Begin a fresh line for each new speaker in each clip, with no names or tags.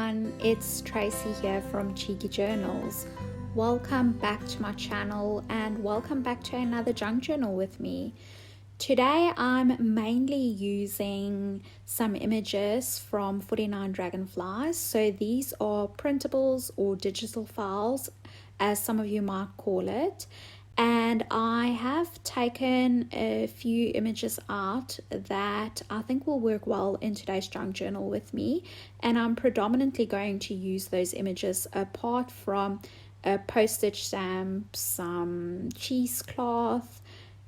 everyone, it's Tracy here from Cheeky Journals. Welcome back to my channel and welcome back to another junk journal with me. Today I'm mainly using some images from 49dragonflies. So these are printables or digital files, as some of you might call it. And I have taken a few images out that I think will work well in today's junk journal with me. And I'm predominantly going to use those images apart from a postage stamp, some cheesecloth,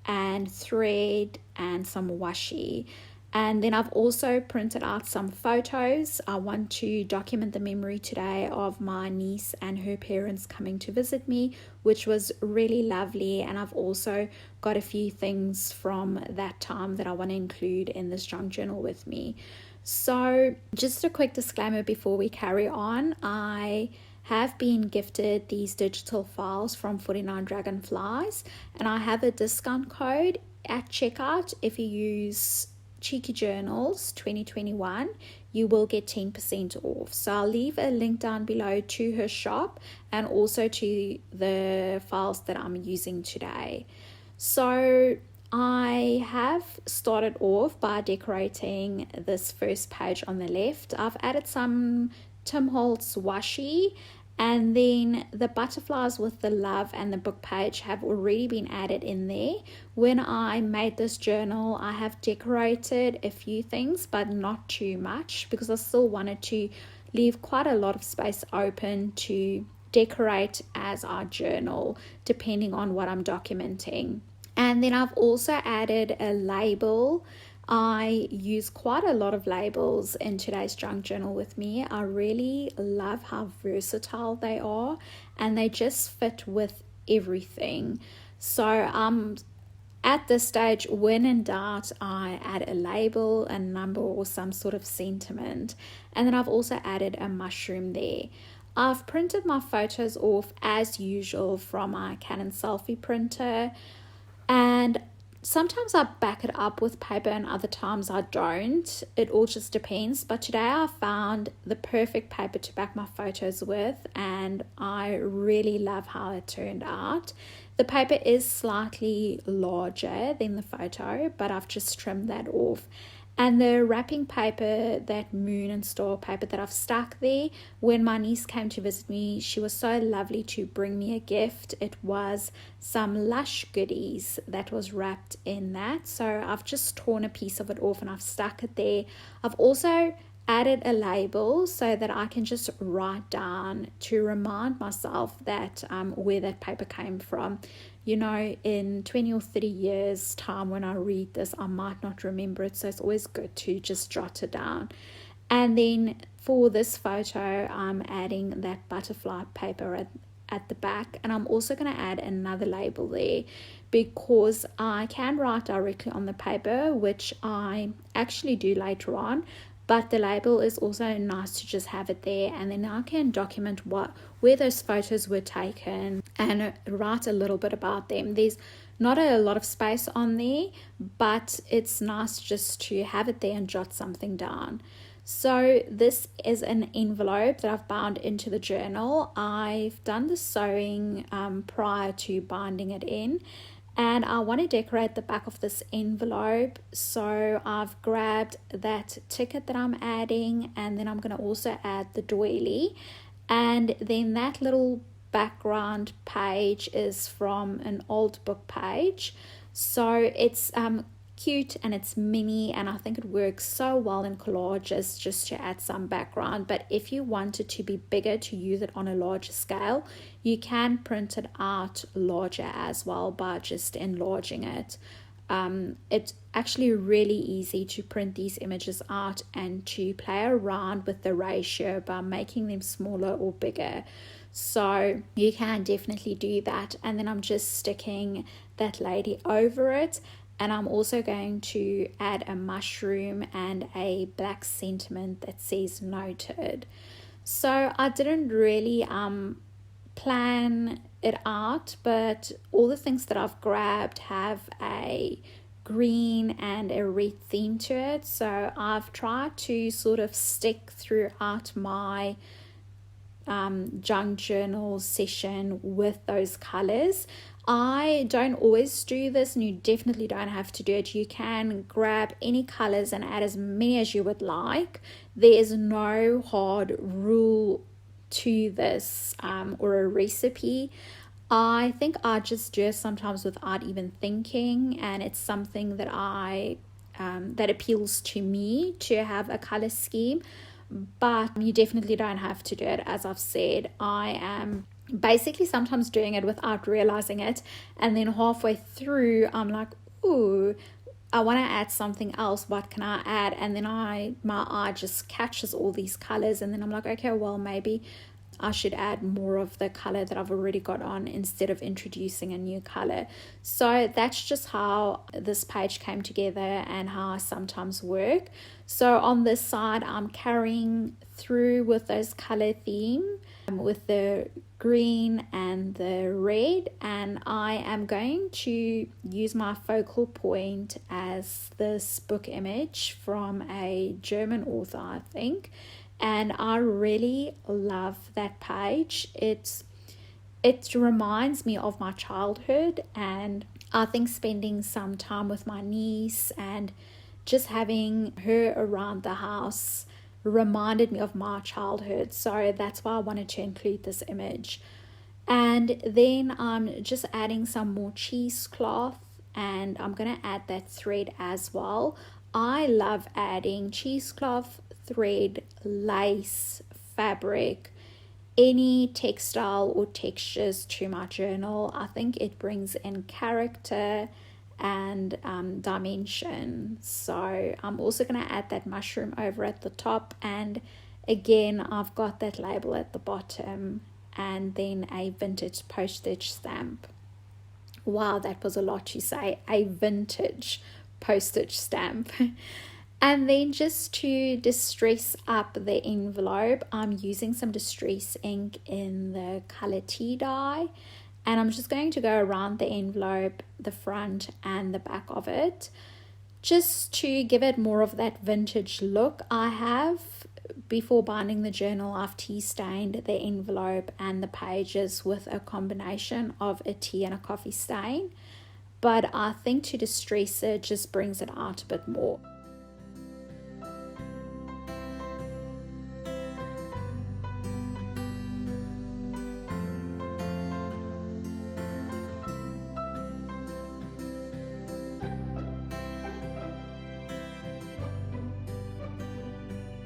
and thread, and some washi. And then I've also printed out some photos. I want to document the memory today of my niece and her parents coming to visit me, which was really lovely. And I've also got a few things from that time that I want to include in this junk journal with me. So just a quick disclaimer before we carry on. I have been gifted these digital files from 49dragonflies, and I have a discount code at checkout. If you use Cheeky Journals 2021, you will get 10% off. So I'll leave a link down below to her shop and also to the files that I'm using today. So I have started off by decorating this first page on the left. I've added some Tim Holtz washi, and then the butterflies with the love and the book page have already been added in there. When I made this journal, I have decorated a few things, but not too much, because I still wanted to leave quite a lot of space open to decorate as I journal, depending on what I'm documenting. And then I've also added a label. I use quite a lot of labels in today's junk journal with me. I really love how versatile they are, and they just fit with everything. So at this stage, when in doubt, I add a label, a number, or some sort of sentiment. And then I've also added a mushroom there. I've printed my photos off as usual from my Canon selfie printer, and sometimes I back it up with paper and other times I don't. It all just depends. But today I found the perfect paper to back my photos with, and I really love how it turned out. The paper is slightly larger than the photo, but I've just trimmed that off. And the wrapping paper, that moon and star paper that I've stuck there, when my niece came to visit me, she was so lovely to bring me a gift. It was some Lush goodies that was wrapped in that. So I've just torn a piece of it off and I've stuck it there. I've also added a label so that I can just write down to remind myself that where that paper came from. You know, in 20 or 30 years time when I read this, I might not remember it, so it's always good to just jot it down. And then for this photo, I'm adding that butterfly paper at the back, and I'm also going to add another label there because I can write directly on the paper, which I actually do later on. But the label is also nice to just have it there, and then I can document where those photos were taken and write a little bit about them. There's not a lot of space on there, but it's nice just to have it there and jot something down. So this is an envelope that I've bound into the journal. I've done the sewing prior to binding it in, and I want to decorate the back of this envelope. So I've grabbed that ticket that I'm adding, and then I'm going to also add the doily. And then that little background page is from an old book page. So it's cute and it's mini, and I think it works so well in collages just to add some background. But if you want it to be bigger, to use it on a larger scale, you can print it out larger as well by just enlarging it. It's actually really easy to print these images out and to play around with the ratio by making them smaller or bigger. So you can definitely do that. And then I'm just sticking that lady over it. And I'm also going to add a mushroom and a black sentiment that says noted. So I didn't really plan it out, but all the things that I've grabbed have a green and a red theme to it. So I've tried to sort of stick throughout my junk journal session with those colors. I don't always do this, and you definitely don't have to do it. You can grab any colors and add as many as you would like. There is no hard rule to this or a recipe. I think I just do it sometimes without even thinking, and it's something that that appeals to me to have a color scheme. But you definitely don't have to do it. As I've said, I am basically sometimes doing it without realizing it, and then halfway through I'm like, ooh, I want to add something else. What can I add? And then my eye just catches all these colors, and then I'm like, okay, well, maybe I should add more of the color that I've already got on instead of introducing a new color. So that's just how this page came together and how I sometimes work. So on this side, I'm carrying through with those color theme with the green and the red, and I am going to use my focal point as this book image from a German author, I think. And I really love that page. It reminds me of my childhood, and I think spending some time with my niece and just having her around the house reminded me of my childhood. So that's why I wanted to include this image. And then I'm just adding some more cheesecloth, and I'm going to add that thread as well. I love adding cheesecloth, thread, lace, fabric, any textile or textures to my journal. I think it brings in character and dimension. So I'm also going to add that mushroom over at the top, and again I've got that label at the bottom, and then a vintage postage stamp. Wow, that was a lot to say. A vintage postage stamp. And then just to distress up the envelope, I'm using some distress ink in the color tea dye, and I'm just going to go around the envelope, the front and the back of it, just to give it more of that vintage look. I have, before binding the journal, I've tea stained the envelope and the pages with a combination of a tea and a coffee stain, but I think to distress it just brings it out a bit more.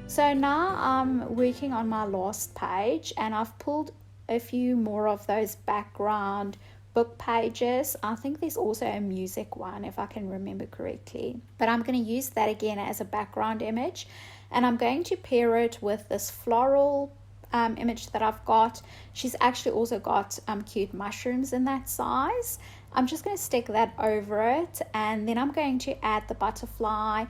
So now I'm working on my last page, and I've pulled a few more of those background book pages. I think there's also a music one, if I can remember correctly. But I'm going to use that again as a background image, and I'm going to pair it with this floral image that I've got. She's actually also got cute mushrooms in that size. I'm just going to stick that over it, and then I'm going to add the butterfly.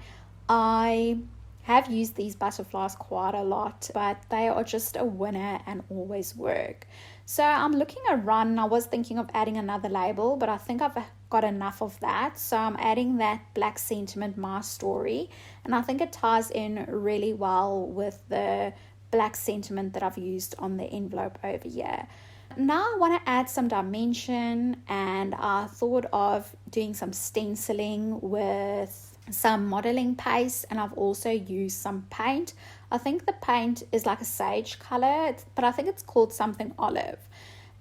I have used these butterflies quite a lot, but they are just a winner and always work. So I'm looking around, and I was thinking of adding another label, but I think I've got enough of that. So I'm adding that Black Sentiment, My Story, and I think it ties in really well with the Black Sentiment that I've used on the envelope over here. Now I want to add some dimension, and I thought of doing some stenciling with some modeling paste, and I've also used some paint. I think the paint is like a sage color, but I think it's called something olive,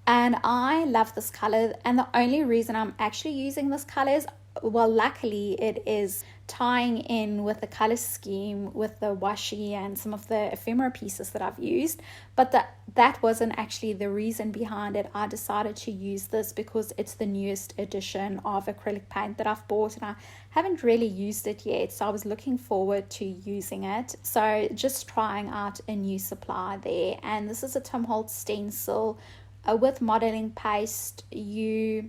and I love this color. And the only reason I'm actually using this color is, well, luckily it is tying in with the color scheme with the washi and some of the ephemera pieces that I've used, but that wasn't actually the reason behind it. I decided to use this because it's the newest edition of acrylic paint that I've bought, and I haven't really used it yet, so I was looking forward to using it. So just trying out a new supply there. And this is a Holtz Stencil with modeling paste. I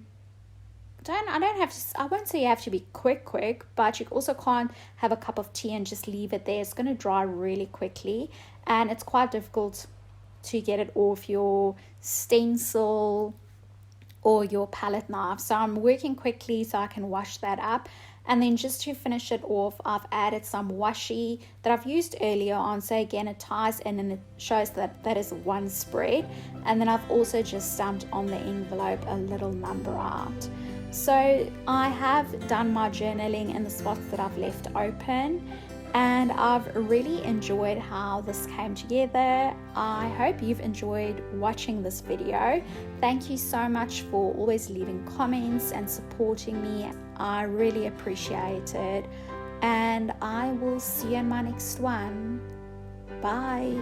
won't say you have to be quick, but you also can't have a cup of tea and just leave it there. It's going to dry really quickly, and it's quite difficult to get it off your stencil or your palette knife. So I'm working quickly so I can wash that up. And then just to finish it off, I've added some washi that I've used earlier on. So again, it ties in and it shows that that is one spread. And then I've also just stamped on the envelope a little number art. So I have done my journaling in the spots that I've left open, and I've really enjoyed how this came together. I hope you've enjoyed watching this video. Thank you so much for always leaving comments and supporting me. I really appreciate it, and I will see you in my next one. Bye.